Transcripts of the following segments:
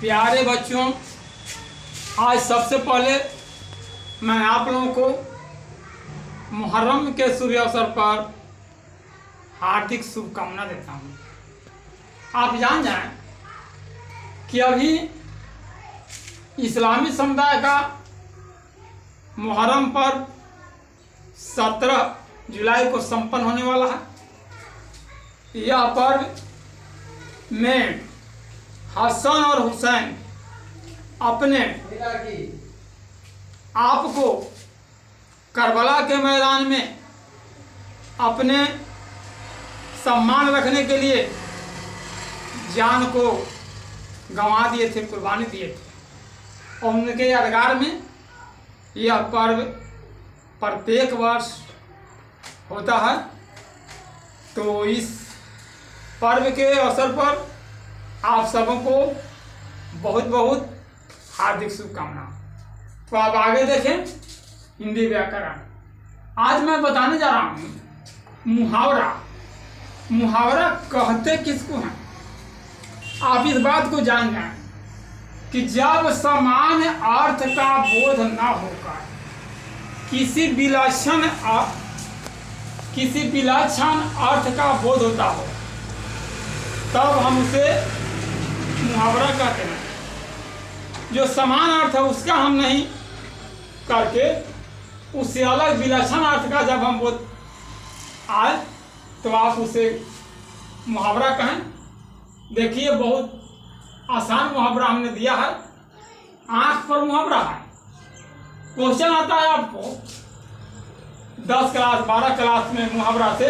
प्यारे बच्चों, आज सबसे पहले मैं आप लोगों को मुहर्रम के शुभ अवसर पर हार्दिक शुभकामना देता हूँ। आप जान जाएं कि अभी इस्लामी समुदाय का मुहर्रम पर्व 17 जुलाई को संपन्न होने वाला है। यह पर्व में हसन और हुसैन अपने आप को करबला के मैदान में अपने सम्मान रखने के लिए जान को गंवा दिए थे, कुर्बानी दिए थे। और उनके यादगार में यह पर्व प्रत्येक वर्ष होता है। तो इस पर्व के अवसर पर आप सबों को बहुत बहुत हार्दिक शुभकामना। तो आप आगे देखें हिंदी व्याकरण। आज मैं बताने जा रहा हूँ मुहावरा। मुहावरा कहते किसको हैं? आप इस बात को जान जाएं कि जब सामान्य अर्थ का बोध न होकर किसी विलक्षण अर्थ का बोध होता हो तब हम उसे मुहावरा कहते हैं। जो समान अर्थ है उसका हम नहीं करके उससे अलग विलक्षण अर्थ का जब हम बोध आए तो आप उसे मुहावरा कहें। देखिए, बहुत आसान मुहावरा हमने दिया है। आंख पर मुहावरा है। क्वेश्चन आता है आपको 10 क्लास 12 क्लास में मुहावरा से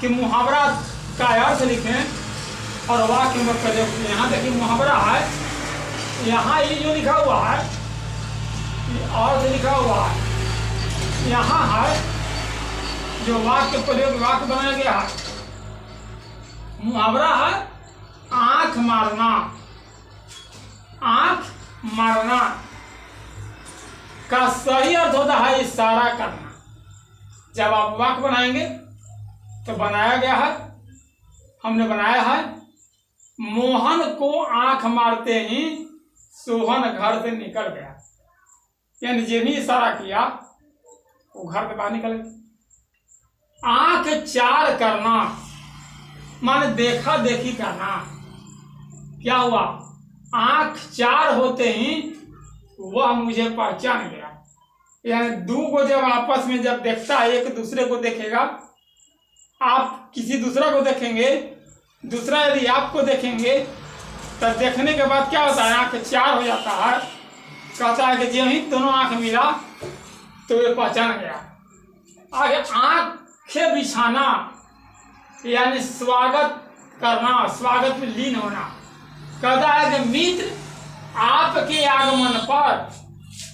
कि मुहावरा का अर्थ लिखें और वाक्य में प्रयोग करें। यहाँ देखिए मुहावरा है, यहाँ ये जो लिखा हुआ है अर्थ लिखा हुआ है, यहाँ है जो वाक्य प्रयोग वाक्य बनाया गया है। मुहावरा है आंख मारना। आंख मारना का सही अर्थ होता है इशारा करना। जब आप वाक्य बनाएंगे तो बनाया गया है, हमने बनाया है मोहन को आंख मारते ही सोहन घर से निकल गया। यानी जो भी इशारा किया वो घर के बाहर निकल गया। आंख चार करना माने देखा देखी करना। क्या हुआ? आंख चार होते ही वह मुझे पहचान गया। यानी दो को जब आपस में जब देखता है, एक दूसरे को देखेगा, आप किसी दूसरा को देखेंगे, दूसरा यदि आपको देखेंगे, तब देखने के बाद क्या होता है? आंख चार हो जाता है। कहता है कि जब ही दोनों आंख मिला तो ये पहचान गया। आगे आंखें बिछाना यानी स्वागत करना, स्वागत में लीन होना। कहता है कि मित्र आपके आगमन पर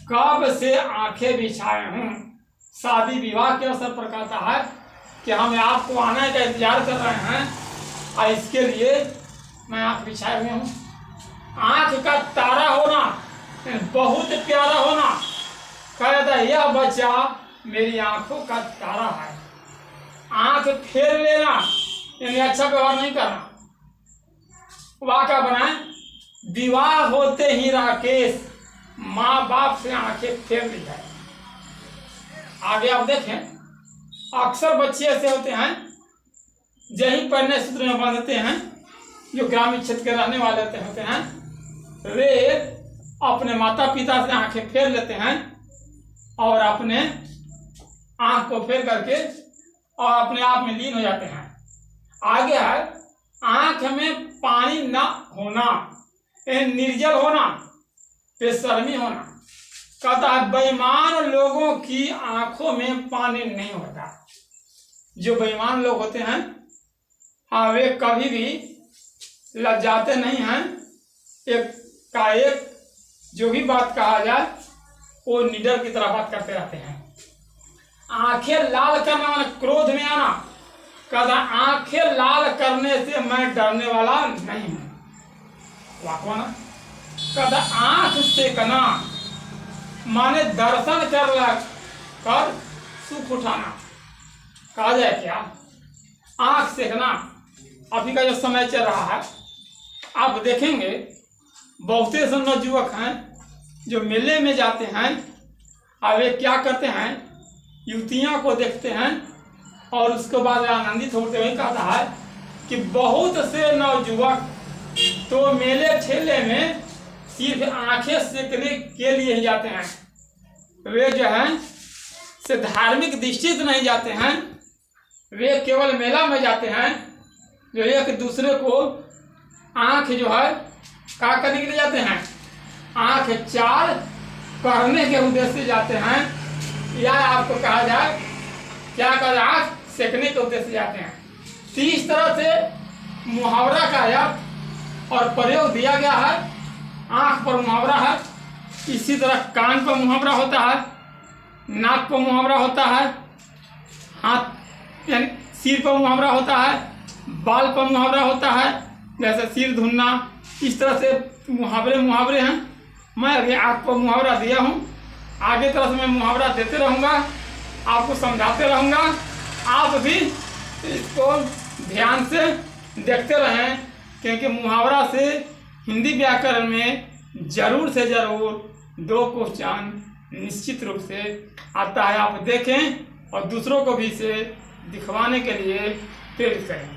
कब से आंखें बिछाए हूं। शादी विवाह के अवसर पर कहता है कि हम आपको आने का इंतजार कर रहे हैं और इसके लिए मैं आंख बिछाए हुए हूँ। आंख का तारा होना, बहुत प्यारा होना। कहता है यह बच्चा मेरी आंखों का तारा है। आंख फेर लेना यानी अच्छा व्यवहार नहीं करना। वाक्य बनाए विवाह होते ही राकेश माँ बाप से आंखें फेर ली है। आगे आप देखें, अक्सर बच्चे ऐसे होते हैं यही पढ़ने सूत्र में बांधते हैं, जो ग्रामीण क्षेत्र के रहने वाले होते हैं। वे अपने माता पिता से आंखें फेर लेते हैं और अपने आंख को फेर करके और अपने आप में लीन हो जाते हैं। आगे है आंख में पानी न होना, निर्जल होना, बेशर्मी होना। कहता है बेईमान लोगों की आंखों में पानी नहीं होता। जो बेईमान लोग होते हैं, हाँ, वे कभी भी लज्जाते नहीं हैं। एक का एक जो भी बात कहा जाए वो निडर की तरह बात करते रहते हैं। आंखें लाल करना माने क्रोध में आना। कहता आंखें लाल करने से मैं डरने वाला नहीं हूं। वाकवाना कहता आंख सेकना माने दर्शन कर सुख उठाना। कहा जाए क्या? आंख सेकना। अभी का जो समय चल रहा है आप देखेंगे बहुत से नवयुवक हैं जो मेले में जाते हैं और वे क्या करते हैं, युवतियों को देखते हैं और उसके बाद आनंदित होते हुए कहता है कि बहुत से नवयुवक तो मेले ठेले में सिर्फ आंखें सेकने के लिए ही जाते हैं। वे जो है से धार्मिक दृष्टि से नहीं जाते हैं, वे केवल मेला में जाते हैं जो एक दूसरे को आंख जो है क्या करने के लिए जाते हैं, आंख चार करने के उद्देश्य से जाते हैं, या आपको कहा जाए क्या कर आंख सेकने के उद्देश्य से जाते हैं। तो इस तरह से मुहावरा का अर्थ और प्रयोग दिया गया है। आंख पर मुहावरा है, इसी तरह कान पर मुहावरा होता है, नाक पर मुहावरा होता है, हाथ यानी सिर पर मुहावरा होता है, बाल पर मुहावरा होता है, जैसे सिर धुनना। इस तरह से मुहावरे हैं। मैं अभी आंख पर मुहावरा दिया हूँ, आगे तरह से मैं मुहावरा देते रहूँगा, आपको समझाते रहूँगा। आप भी इसको ध्यान से देखते रहें, क्योंकि मुहावरा से हिंदी व्याकरण में जरूर से जरूर 2 क्वेश्चन निश्चित रूप से आता है। आप देखें और दूसरों को भी इसे दिखवाने के लिए प्रेरित करें।